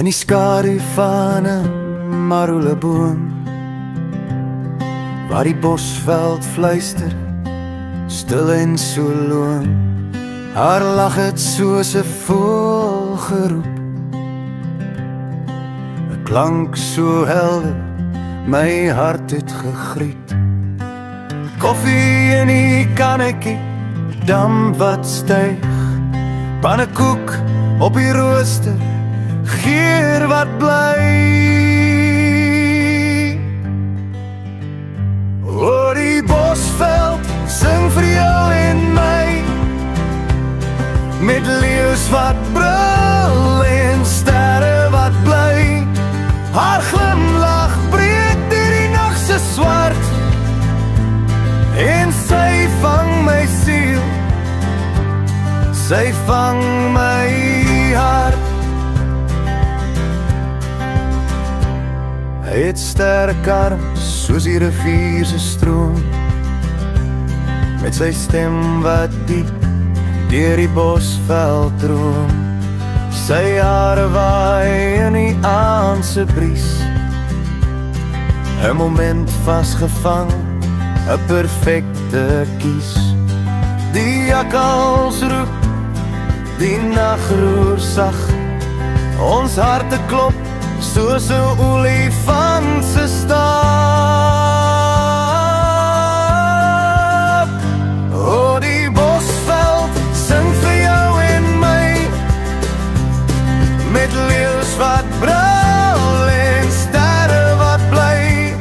in die skadu van 'n maruleboom, waar die bosveld fluister, stil en so loom. Haar lag het soos 'n voël geroep, 'n klank so helder, my hart het gegriet. Koffie in die kannetjie, damp wat styg, pannekoek op die rooster, geur wat bly. Oor die bosveld sing vir jou en my, met leeu's wat brul en sterre wat bly. Haar glimlach breek deur die nag se swart, en sy vang my siel, sy vang my hart. Hy het sterk arms soos die rivier se stroom, met sy stem wat diep deur die bosveld droom. Sy hare waai in die aand se bries, 'n moment vasgevang, 'n perfekte kies. Die jakkals roep, die nag roer sag, ons harte klop soos 'n olifant se stap. O, die bosveld sing vir jou en my, met leeu's wat brul en sterre wat bly.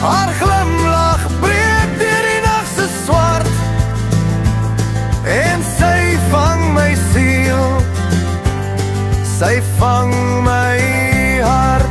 Haar glimlach breek deur die nag se swart, en sy vang my siel, sy vang my hart.